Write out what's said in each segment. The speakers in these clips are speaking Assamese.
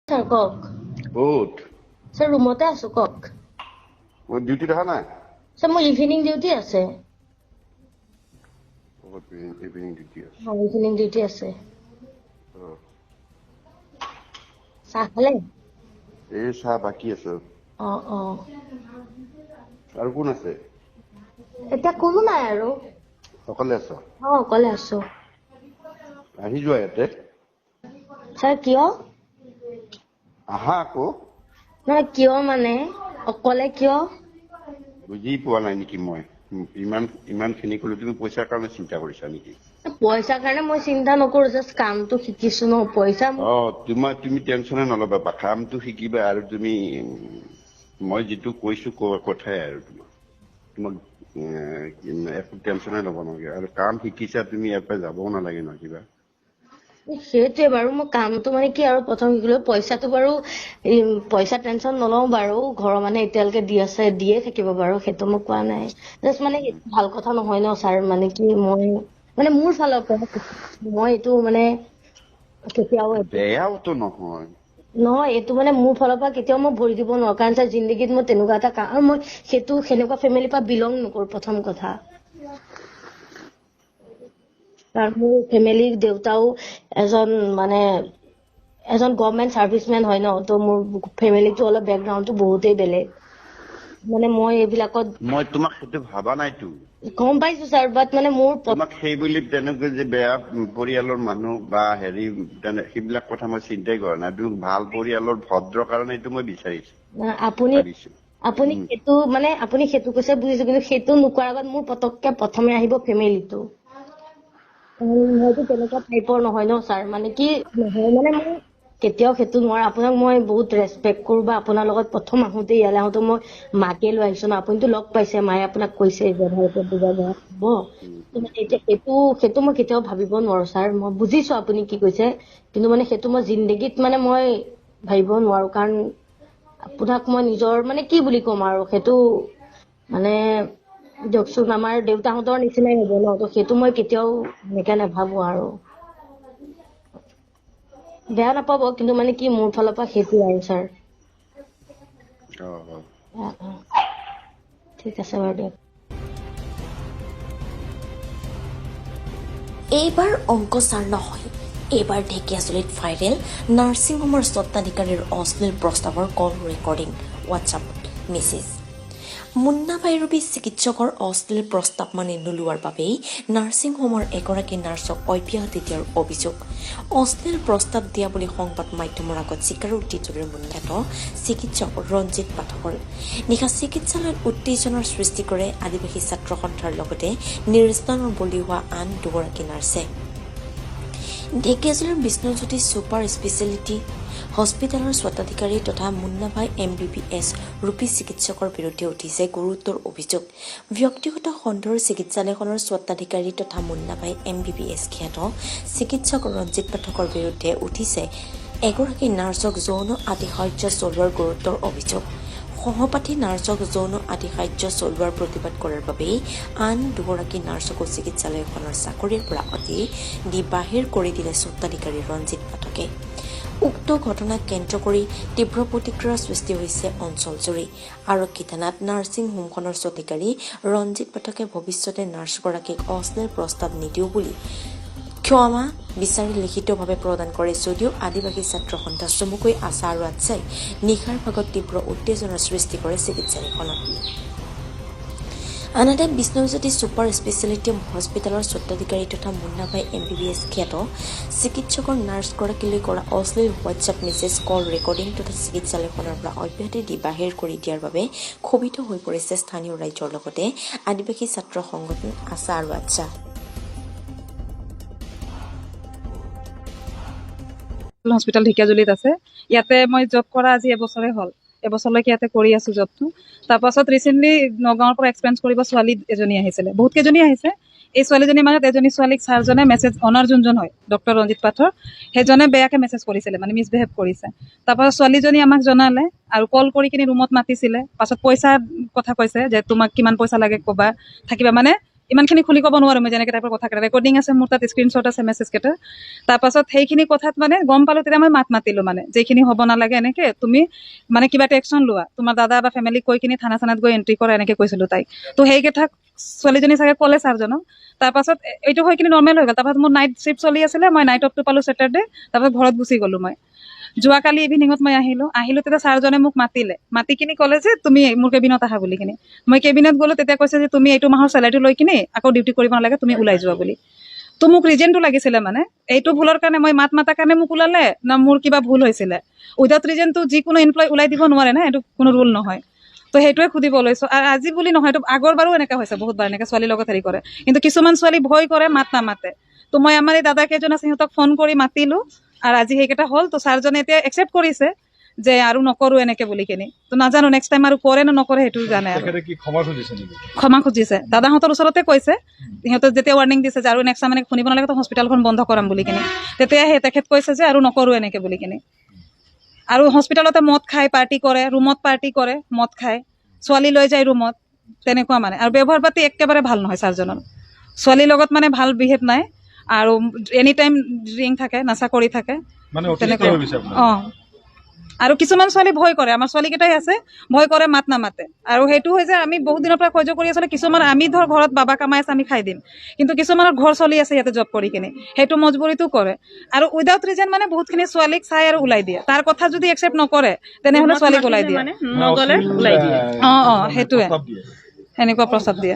স্যাৰ কক ক'ত স্যাৰ ৰুমতে আছো কক মই ডিউটিত অহা নাই স্যাৰ মোৰ ইভিনিং ডিউটি আছে ইভিনিং ডিউটি আছে ইভিনিং ডিউটি আছে অ। চাহ খালে এই চাহ বাকী আছে অ অ আৰু কোন আছে এতিয়া কোনো নাই আৰু অকলে আছ অকলে আছো আহি যোৱা ইয়াতে স্যাৰ কিয় আহা আকৌ নহয় কিয় মানে অকলে কিয় বুজি পোৱা নাই নেকি মই ইমানখিনি ক'লো তুমি পইচাৰ কাৰণে চিন্তা কৰিছা নেকি পইচাৰ কাৰণে মই চিন্তা নকৰো জাষ্ট কামটো শিকিছো ন পইচা অ তুমি টেনচনে নল'বা কামটো শিকিবা আৰু তুমি মই যিটো কৈছো কথাই আৰু তোমাক একো টেনচনে ল'ব নালাগে আৰু কাম শিকিছা তুমি ইয়াৰ পৰা যাবও নালাগে ন কিবা সেইটোৱে বাৰু মই কামটো মানে কি আৰু প্ৰথম শিকিলো পইচাটো বাৰু পইচা টেনচন নলওঁ বাৰু ঘৰৰ মানুহে এতিয়ালৈকে দি আছে দিয়ে থাকিব বাৰু সেইটো মই কোৱা নাই জাষ্ট মানে এইটো ভাল কথা নহয় ন ছাৰ মানে কি মই মানে মোৰ ফালৰ পৰা মই এইটো মানে কেতিয়াও বেয়াওতো নহয় নহয় এইটো মানে মোৰ ফালৰ পৰা কেতিয়াও মই ভৰি দিব নোৱাৰো কাৰণ ছাৰ জিন্দগীত মই তেনেকুৱা এটা কাম আৰু মই সেনেকুৱা ফেমিলিৰ পৰা বিলং নকৰো প্ৰথম কথা কাৰণ মোৰ ফেমিলিৰ দেউতাও এজন মানে এজন গভৰ্ণমেণ্ট চাৰ্ভিচমেন হয় ন তো মোৰ ফেমিলিটো অলপ বেকগ্ৰাউণ্ডটো বহুতেই বেলেগ মানে মই এইবিলাকত মই তোমাক সেইটো ভাবা নাইতো গম পাইছো ছাৰ বাট মানে মোৰ তোমাক সেই বুলি তেনেকৈ যে বেয়া পৰিয়ালৰ মানুহ বা হেৰি সেইবিলাক কথা মই চিন্তাই কৰা নাই তুমি ভাল পৰিয়ালৰ ভদ্ৰ কাৰণে এইটো মই বিচাৰিছো আপুনি ভাবিছো আপুনি সেইটো মানে আপুনি সেইটো কৈছে বুজিছো কিন্তু সেইটো নোকোৱাৰ আগত মোৰ পতককে প্ৰথমে আহিব ফেমিলিটো মইতো তেনেকুৱা টাইপৰ নহয় ন ছাৰ মানে কি নহয় মানে মই কেতিয়াও সেইটো নোৱাৰো আপোনাক মই বহুত ৰেচপেক্ট কৰো বা আপোনাৰ লগত প্ৰথম আহোঁতে ইয়ালৈ আহোঁতে মই মাকে লৈ আহিছো ন আপুনিতো লগ পাইছে মায়ে আপোনাক কৈছে যে ভালকে বুজাব হ'ব এতিয়া সেইটো মই কেতিয়াও ভাবিব নোৱাৰো ছাৰ মই বুজিছো আপুনি কি কৈছে কিন্তু মানে সেইটো মই জিন্দগীত মানে মই ভাবিব নোৱাৰো কাৰণ আপোনাক মই নিজৰ মানে কি বুলি ক'ম আৰু সেইটো মানে দিয়কচোন আমাৰ দেউতাহঁতৰ নিচিনাই হ'ব ন তো সেইটো মই কেতিয়াও এনেকে নাভাবো আৰু বেয়া নাপাব কিন্তু মানে কি মোৰ ফালৰ পৰা সেইটোৱে আৰু ছাৰ ঠিক আছে বাৰু দিয়ক এইবাৰ অংক ছাৰ নহয় এইবাৰ ঢেকীয়াজুলিত ভাইৰেল নাৰ্ছিং হোমৰ স্বত্বাধিকাৰীৰ অশ্লীল প্ৰস্তাৱৰ কল ৰেকৰ্ডিং হোৱাটছআপত মেছেজ মুন্না ভাইৰবী চিকিৎসকৰ অশ্লীল প্ৰস্তাৱ মানি নোলোৱাৰ বাবেই নাৰ্ছিং হোমৰ এগৰাকী নাৰ্ছক অব্যাহতি দিয়াৰ অভিযোগ অশ্লীল প্ৰস্তাৱ দিয়া বুলি সংবাদ মাধ্যমৰ আগত স্বীকাৰোক্তি জৰিৰ মুখ্যাত চিকিৎসক ৰঞ্জিত পাঠকৰ নিশা চিকিৎসালয়ত উত্তেজনাৰ সৃষ্টি কৰে আদিবাসী ছাত্ৰ সন্থাৰ লগতে নিৰ্যাতনৰ বলি হোৱা আন দুগৰাকী নাৰ্ছে ঢেকীয়াজুলিৰ বিষ্ণুজ্যোতি ছুপাৰ স্পেচিয়েলিটি হস্পিটেলৰ স্বত্বাধিকাৰী তথা মুন্নাভাই MBBS ৰূপী চিকিৎসকৰ বিৰুদ্ধে উঠিছে গুৰুতৰ অভিযোগ ব্যক্তিগত খণ্ডৰ চিকিৎসালয়খনৰ স্বত্বাধিকাৰী তথা মুন্নাভাই MBBS খ্যাত চিকিৎসক ৰঞ্জিত পাঠকৰ বিৰুদ্ধে উঠিছে এগৰাকী নাৰ্ছক যৌন আতিশয্য চলোৱাৰ গুৰুতৰ অভিযোগ সহপাঠী নাৰ্ছক যৌন আতিশয্য চলোৱাৰ প্ৰতিবাদ কৰাৰ বাবেই আন দুগৰাকী নাৰ্ছকো চিকিৎসালয়খনৰ চাকৰিৰ পৰা অতি দি বাহিৰ কৰি দিলে স্বত্বাধিকাৰী ৰঞ্জিত পাঠকে উক্ত ঘটনাক কেন্দ্ৰ কৰি তীব্ৰ প্ৰতিক্ৰিয়াৰ সৃষ্টি হৈছে অঞ্চলজুৰি আৰক্ষী থানাত নাৰ্ছিং হোমখনৰ স্বত্বাধিকাৰী ৰঞ্জিত পাঠকে ভৱিষ্যতে নাৰ্ছগৰাকীক অশ্লীল প্ৰস্তাৱ নিদিওঁ বুলি ক্ষমা বিচাৰি লিখিতভাৱে প্ৰদান কৰে যদিও আদিবাসী ছাত্ৰ সন্থা চমুকৈ আশা আৰু আচ্ছাই নিশাৰ ভাগত তীব্ৰ উত্তেজনাৰ সৃষ্টি কৰে চিকিৎসালয়খনত আনহাতে বিষ্ণুজ্যোতি ছুপাৰ স্পেচিয়েলিটি হস্পিটেলৰ স্বত্বাধিকাৰী তথা মুন্নাভাই MBBS খ্যাত চিকিৎসকৰ নাৰ্ছগৰাকীলৈ কৰা অশ্লীল হোৱাটছআপ মেছেজ কল ৰেকৰ্ডিং তথা চিকিৎসালয়খনৰ পৰা অব্যাহতি দি বাহিৰ কৰি দিয়াৰ বাবে ক্ষোভিত হৈ পৰিছে স্থানীয় ৰাইজৰ লগতে আদিবাসী ছাত্ৰ সংগঠন আশা আৰু আচ্ছা হস্পিটেল ঢেকীয়াজুলিত আছে ইয়াতে মই জব কৰা আজি এবছৰে হ'ল এবছৰলৈকে ইয়াতে কৰি আছো জবটো তাৰপাছত ৰিচেণ্টলি নগাঁৱৰ পৰা এক্সপেৰিয়েঞ্চ কৰিব ছোৱালী এজনী আহিছিলে বহুত কেইজনী আহিছে এই ছোৱালীজনীৰ মাজত এজনী ছোৱালীক ছাৰজনে মেছেজ অনাৰ যোনজন হয় ডক্টৰ ৰঞ্জিত পাঠৰ সেইজনে বেয়াকে মেছেজ কৰিছিলে মানে মিছবিহেভ কৰিছে তাৰপাছত ছোৱালীজনী আমাক জনালে আৰু কল কৰি কিনি ৰুমত মাতিছিলে পাছত পইচাৰ কথা কৈছে যে তোমাক কিমান পইচা লাগে ক'বা থাকিবা মানে ইমানখিনি খুলি ক'ব নোৱাৰোঁ মই যেনেকৈ টাইপৰ কথাকেইটা ৰেকৰ্ডিং আছে মোৰ তাত স্ক্ৰীনশ্বট আছে মেছেজকেইটা তাৰপাছত সেইখিনি কথাত মানে গম পালোঁ তেতিয়া মই মাত মাতিলোঁ মানে যিখিনি হ'ব নালাগে এনেকৈ তুমি মানে কিবা এটা একশ্যন লোৱা তোমাৰ দাদা বা ফেমিলিক কৈ কিনি থানা চানাত গৈ এণ্ট্ৰি কৰা এনেকৈ কৈছিলোঁ তাইক তো সেই কথা ছোৱালীজনী চাগে ক'লে ছাৰজনক তাৰপাছত এইটো হৈ কিনি নৰ্মেল হৈ গ'ল তাৰপাছত মোৰ নাইট শ্বিফ্ট চলি আছিলে মই নাইট অফটো পালোঁ ছেটাৰডে তাৰপাছত ঘৰত গুচি গ'লোঁ মই যোৱাকালি ইভিনিঙত মই আহিলোঁ তেতিয়া ছাৰজনে মোক মাতি কিনি ক'লে যে তুমি মোৰ কেবিনত আহা বুলি কিনি মই কেবিনত গ'লোঁ তেতিয়া কৈছে যে তুমি এইটো মাহৰ চেলাৰীটো লৈ কিনি আকৌ ডিউটি কৰিব নালাগে তুমি ওলাই যোৱা বুলি তো মোক ৰিজনটো লাগিছিলে মানে এইটো ভুলৰ কাৰণে মই মাত মাতাৰ কাৰণে মোক ওলালে না মোৰ কিবা ভুল হৈছিলে উইদাউট ৰিজনটো যিকোনো এমপ্লয় ওলাই দিব নোৱাৰে না এইটো কোনো ৰুল নহয় তো সেইটোৱে সুধিব লৈছোঁ আৰু আজি বুলি নহয় এইটো আগৰবাৰো এনেকৈ হৈছে বহুতবাৰ এনেকৈ ছোৱালীৰ লগত হেৰি কৰে কিন্তু কিছুমান ছোৱালী ভয় কৰে মাত নামাতে তো মই আমাৰ এই দাদা কেইজন আছে সিহঁতক ফোন কৰি মাতিলোঁ আৰু আজি সেইকেইটা হ'ল তো ছাৰজনে এতিয়া একচেপ্ট কৰিছে যে আৰু নকৰোঁ এনেকৈ বুলি কিনি তো নাজানো নেক্সট টাইম আৰু কৰে নে নকৰে সেইটো জানে আৰু ক্ষমা খুজিছে দাদাহঁতৰ ওচৰতে কৈছে সিহঁতক যেতিয়া ৱাৰ্ণিং দিছে যে আৰু নেক্সট টাইম এনেকৈ শুনিব নালাগে তো হস্পিটেলখন বন্ধ কৰাম বুলি কিনি তেতিয়া সেই তেখেত কৈছে যে আৰু নকৰোঁ এনেকৈ বুলি কিনি আৰু হস্পিটেলতে মদ খায় পাৰ্টি কৰে ৰুমত পাৰ্টি কৰে মদ খায় ছোৱালী লৈ যায় ৰুমত তেনেকুৱা মানে আৰু ব্যৱহাৰ পাতি একেবাৰে ভাল নহয় ছাৰজনৰ ছোৱালীৰ লগত মানে ভাল বিহেভ নাই আৰু এনি টাইম ড্ৰিংক থাকে নাচা কৰি থাকে তেনেকুৱা অঁ আৰু কিছুমান ছোৱালী ভয় কৰে আমাৰ ছোৱালীকেইটাই আছে ভয় কৰে মাত নামাতে আৰু সেইটো হৈছে আমি বহুত দিনৰ পৰা সহ্য কৰি আছিলোঁ কিছুমান আমি ধৰ ঘৰত বাবা কামাই আছে আমি খাই দিম কিন্তু কিছুমানৰ ঘৰ চলি আছে ইয়াতে জব কৰি কিনে সেইটো মজবুৰিটো কৰে আৰু উইদাউট ৰিজন মানে বহুতখিনি ছোৱালীক চাই আৰু ওলাই দিয়ে তাৰ কথা যদি একচেপ্ট নকৰে তেনেহ'লে ছোৱালীক ওলাই দিয়ে অঁ সেইটোৱে সেনেকুৱা প্ৰস্তাৱ দিয়ে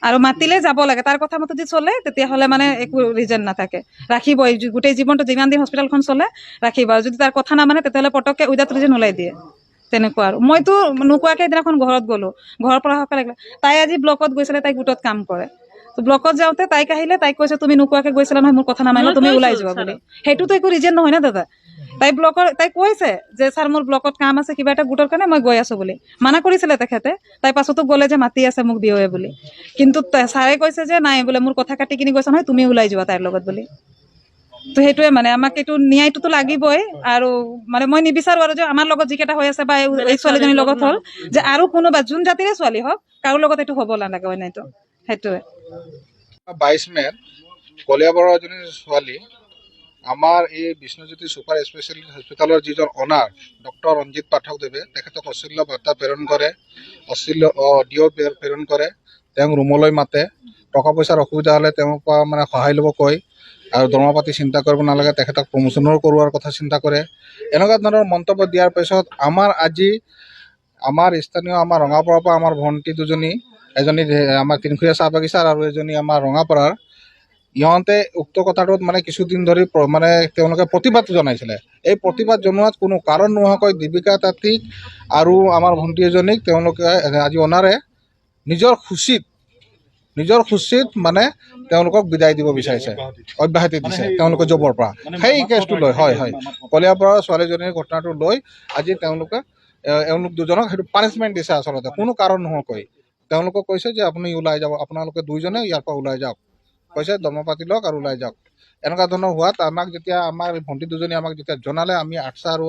আৰু মাতিলে যাব লাগে তাৰ কথা মতে যদি চলে তেতিয়াহ'লে মানে একো ৰিজন নাথাকে ৰাখিব গোটেই জীৱনটো যিমান দিন হস্পিটেলখন চলে ৰাখিব আৰু যদি তাৰ কথা নামানে তেতিয়াহ'লে পটককৈ উইদাউট ৰিজন ওলাই দিয়ে তেনেকুৱা আৰু মইতো নোকোৱাকৈ সেইদিনাখন ঘৰত গ'লোঁ ঘৰৰ পৰা সকলে তাই আজি ব্লকত গৈছিলে তাই গোটত কাম কৰে তো ব্লকত যাওঁতে তাইক আহিলে তাইক কৈছে তুমি নোকোৱাকৈ গৈছিলা নহয় মোৰ কথা নামানিলা তুমি ওলাই যোৱা বুলি সেইটোতো একো ৰিজন নহয় না দাদা তাই কৈছে যে ছাৰ মোৰ ব্লকত কাম আছে কিবা এটা গোটৰ কাৰণে মই গৈ আছোঁ বুলি মানা কৰিছিলে তেখেতে তাই পাছতো গ'লে যে মাতি আছে মোক বিঅ'য়ে বুলি কিন্তু ছাৰে কৈছে যে নাই বোলে মোৰ কথা কাটি কিনি গৈছা নহয় তুমি ওলাই যোৱা তাইৰ লগত বুলি তো সেইটোৱে মানে আমাক এইটো ন্যায়টোতো লাগিবই আৰু মানে মই নিবিচাৰোঁ আৰু যে আমাৰ লগত যিকেইটা হৈ আছে বা এই ছোৱালীজনীৰ লগত হ'ল যে আৰু কোনোবা যোন জাতিৰে ছোৱালী হওক কাৰো লগত এইটো হ'ব নালাগে অন্যায়টো সেইটোৱে 22 মেত কলিয়াবৰৰ এজনী ছোৱালী আমাৰ এই বিষ্ণুজ্যোতি ছুপাৰ স্পেচিয়েলিটি হস্পিটেলৰ যিজন অনাৰ ডক্টৰ ৰঞ্জিত পাঠকদেৱে তেখেতক অশ্লীল বাৰ্তা প্ৰেৰণ কৰে অশ্লীল অডিঅ' প্ৰেৰণ কৰে তেওঁক ৰুমলৈ মাতে টকা পইচাৰ অসুবিধা হ'লে তেওঁৰ পৰা মানে সহায় ল'ব কয় আৰু দৰমহা পাতি চিন্তা কৰিব নালাগে তেখেতক প্ৰমোচনৰ কৰোৱাৰ কথা চিন্তা কৰে এনেকুৱা ধৰণৰ মন্তব্য দিয়াৰ পিছত আমাৰ স্থানীয় আমাৰ ৰঙাপাৰাৰ পৰা আমাৰ ভণ্টি দুজনী এজনী আমাৰ তিনিখুৰীয়া চাহ বাগিচাৰ আৰু এজনী আমাৰ ৰঙাপাৰাৰ ইহঁতে উক্ত কথাটোত মানে কিছুদিন ধৰি মানে তেওঁলোকে প্ৰতিবাদ জনাইছিলে এই প্ৰতিবাদ জনোৱাত কোনো কাৰণ নোহোৱাকৈ দীপিকা তাঁতীক আৰু আমাৰ ভণ্টি এজনীক তেওঁলোকে আজি অনাৰে নিজৰ খুচিত মানে তেওঁলোকক বিদায় দিব বিচাৰিছে অব্যাহতি দিছে তেওঁলোকে জবৰ পৰা সেই কেছটো লৈ হয় কলিয়াবৰৰ ছোৱালীজনীৰ ঘটনাটো লৈ আজি এওঁলোক দুজনক সেইটো পানিছমেণ্ট দিছে আচলতে কোনো কাৰণ নোহোৱাকৈ তেওঁলোকক কৈছে যে আপুনি ওলাই যাব আপোনালোকে দুইজনে ইয়াৰ পৰা ওলাই যাওক কৈছে দৰমহা পাতি লওক আৰু ওলাই যাওক এনেকুৱা ধৰণৰ হোৱাত আমাক যেতিয়া আমাৰ ভণ্টি দুজনী আমাক যেতিয়া জনালে আমি আশা আৰু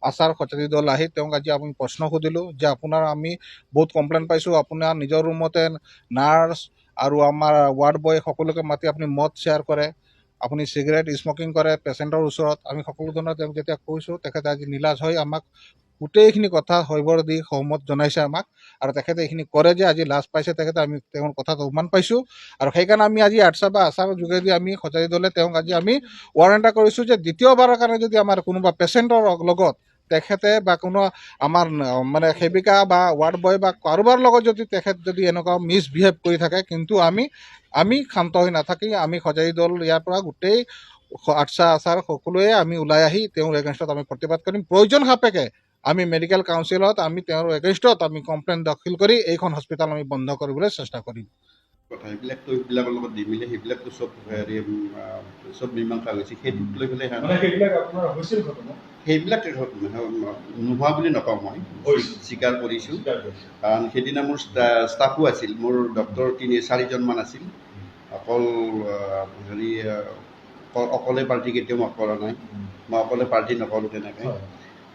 আশাৰ সচেতন দল আহি তেওঁক আজি আমি প্ৰশ্ন সুধিলোঁ যে আপোনাৰ আমি বহুত কমপ্লেইন পাইছোঁ আপোনাৰ নিজৰ ৰুমতে নাৰ্ছ আৰু আমাৰ ৱাৰ্ড বয় সকলোকে মাতি আপুনি মদ শ্বেয়াৰ কৰে আপুনি চিগাৰেট স্মকিং কৰে পেচেণ্টৰ ওচৰত আমি সকলো ধৰণৰ তেওঁক যেতিয়া কৈছোঁ তেখেতে আজি নিলাজ হৈ আমাক গোটেইখিনি কথা সৈবৰ দি সহমত জনাইছে আমাক আৰু তেখেতে এইখিনি কৰে যে আজি লাজ পাইছে তেখেতে আমি তেওঁৰ কথাত অভিমান পাইছোঁ আৰু সেইকাৰণে আমি আজি আৰ্টছা বা আশাৰ যোগেদি আমি সজাই দলে তেওঁক আজি আমি ৱাৰেণ্ট কৰিছোঁ যে দ্বিতীয়বাৰৰ কাৰণে যদি আমাৰ কোনোবা পেচেণ্টৰ লগত তেখেতে বা কোনো আমাৰ মানে সেৱিকা বা ৱাৰ্ড বয় বা কাৰোবাৰ লগত যদি এনেকুৱা মিছবিহেভ কৰি থাকে কিন্তু আমি শান্ত হৈ নাথাকি আমি সজাই দল ইয়াৰ পৰা গোটেই আৰ্টছা আচাৰ সকলোৱে আমি ওলাই আহি তেওঁৰ এগেইনষ্টত আমি প্ৰতিবাদ কৰিম প্ৰয়োজন সাপেক্ষে আমি মেডিকেল কাউন্সিলত আমি তেওঁৰ এগেইনষ্টত আমি কমপ্লেইন দাখিল কৰি এইখন হস্পিটেল আমি বন্ধ কৰিবলৈ চেষ্টা কৰিম কথা সেইবিলাকতো সেইবিলাকৰ লগত নিমিলে সেইবিলাকতো চব মীমাংসা হৈছে সেইটোক লৈ পেলাই সেইবিলাক নোহোৱা বুলি নকওঁ মই স্বীকাৰ কৰিছোঁ কাৰণ সেইদিনা মোৰ ষ্টাফো আছিল মোৰ ডক্টৰ 4জনমান আছিল অকলে পাৰ্টি কেতিয়াও মই কৰা নাই মই অকলে পাৰ্টি নকৰোঁ তেনেকৈ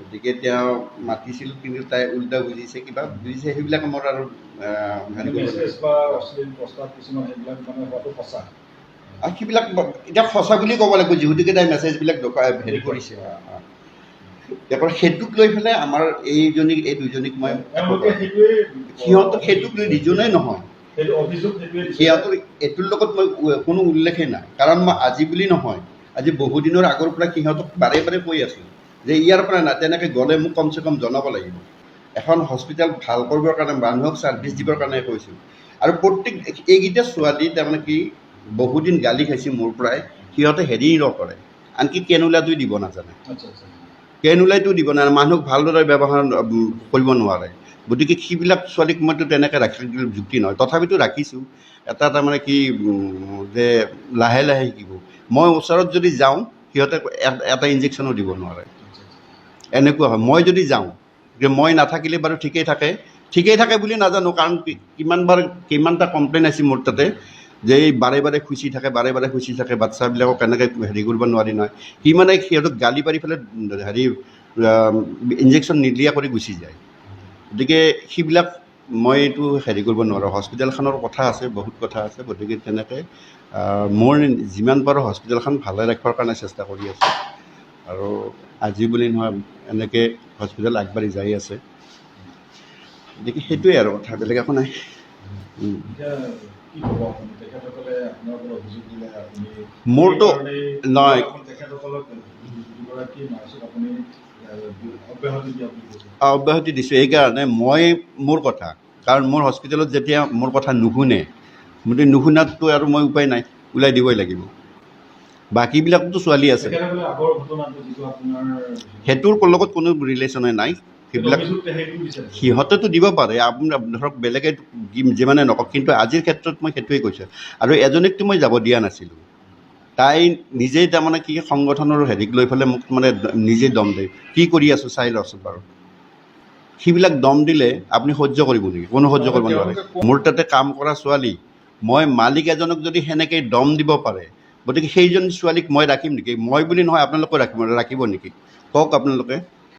গতিকে তেওঁ মাতিছিল, কিন্তু তাই উল্টা বুজিছে, কিবা বুজিছে, সেইবিলাক মোৰ আৰু হেৰি কৰিব মেছেজ বা অশ্লীল প্ৰস্তাৱ কিছুমান সেইবিলাক মানে হোৱাটো সঁচা। আৰু সেইবিলাক এতিয়া সঁচা বুলি ক'ব লাগিব, যিহেতুকে তাই মেছেজবিলাক হেৰি কৰিছে। তাৰপৰা সেইটোক লৈ পেলাই আমাৰ এই দুজনীক মই তেওঁলোকে সেইটোৱে সিহঁতক সেইটোক লৈ দুজনেই নহয়, সেইটো অভিযোগ সেইটোৱে দিছে। সিহঁতৰ এইটোৰ লগত মই কোনো উল্লেখেই নাই। কাৰণ মই আজি বুলি নহয়, আজি বহুদিনৰ আগৰ পৰা সিহঁতক বাৰে বাৰে কৈ আছোঁ যে ইয়াৰ পৰা নাই, তেনেকৈ গ'লে মোক কমচে কম জনাব লাগিব। এখন হস্পিটেল ভাল কৰিবৰ কাৰণে, মানুহক ছাৰ্ভিচ দিবৰ কাৰণে কৈছোঁ। আৰু প্ৰত্যেক এইকেইটা ছোৱালী তাৰমানে কি বহুদিন গালি খাইছে মোৰ পৰাই, সিহঁতে হেৰি নকৰে, আনকি কেনুলাটো দিব নাজানে, আচ্ছা আচ্ছা। কেনুলাইটো দিব নোৱাৰে, মানুহক ভালদৰে ব্যৱহাৰ কৰিব নোৱাৰে। গতিকে সেইবিলাক ছোৱালীক মইতো তেনেকৈ ৰাখি যুক্তি নহয়, তথাপিতো ৰাখিছোঁ। এটা তাৰমানে কি যে লাহে লাহে শিকিব। মই ওচৰত যদি যাওঁ, সিহঁতে এটা ইনজেকশ্যনো দিব নোৱাৰে, এনেকুৱা হয়। মই যদি যাওঁ, যে মই নাথাকিলে বাৰু ঠিকেই থাকে বুলি নাজানো, কাৰণ কিমানটা কমপ্লেইন আছে মোৰ তাতে, যে এই বাৰে বাৰে খুচি থাকে, বাচ্চাবিলাকক কেনেকৈ হেৰি কৰিব নোৱাৰি নহয়। সি মানে সিহঁতক গালি পাৰি পেলাই হেৰি ইনজেকশ্যন নিদিয়া কৰি গুচি যায়। গতিকে সেইবিলাক মই এইটো হেৰি কৰিব নোৱাৰোঁ। হস্পিটেলখনৰ কথা আছে, বহুত কথা আছে। গতিকে তেনেকৈ মোৰ যিমান পাৰোঁ হস্পিটেলখন ভালে ৰাখিবৰ কাৰণে চেষ্টা কৰি আছোঁ। আৰু আজি বুলি নহয়, এনেকৈ হস্পিটেল আগবাঢ়ি যাই আছে। গতিকে সেইটোৱে আৰু কথা, বেলেগ একো নাই। এতিয়া কি ক'ব আপুনি? তেখেতসকলে আপোনাৰ ওপৰত অভিযোগ দিলে, আপুনি মোৰতো নহয়, তেখেতসকলক দুগৰাকী নাৰ্ছক আপুনি অব্যাহতি দিয়া বুলি কৈছে। অব্যাহতি দিছোঁ এইকাৰণে, মোৰ কথা, কাৰণ মোৰ হস্পিটেলত যেতিয়া মোৰ কথা নুশুনে, নুশুনাততো আৰু মই উপায় নাই, ওলাই দিবই লাগিব। বাকীবিলাকতো ছোৱালী আছে, তেখেতসকলে আগৰ ঘটনাটো যিটো আপোনাৰ সেইটোৰ লগত কোনো ৰিলেশ্যনে নাই। সেইবিলাক অভিযোগ সেইটো দিছে। সিহঁতেতো দিব পাৰে, আপোনাৰ ধৰক বেলেগে যিমানে নকওক, কিন্তু আজিৰ ক্ষেত্ৰত মই সেইটোৱে কৈছোঁ। আৰু এজনীকতো মই যাব দিয়া নাছিলোঁ, তাই নিজেই তাৰমানে কি সংগঠনৰ হেৰিক লৈ পেলাই মোক মানে নিজেই দম দিয়ে, কি কৰি আছোঁ চাই লওঁচোন বাৰু। সেইবিলাক দম দিলে আপুনি সহ্য কৰিব নেকি? কোনো সহ্য কৰিব নোৱাৰে। মোৰ তাতে কাম কৰা ছোৱালী, মই মালিক এজনক যদি সেনেকৈ দম দিব পাৰে, গতিকে সেইজন ছোৱালীক মই ৰাখিম নেকি? মই বুলি নহয়, আপোনালোকে ৰাখিব নেকি? কওক আপোনালোকে।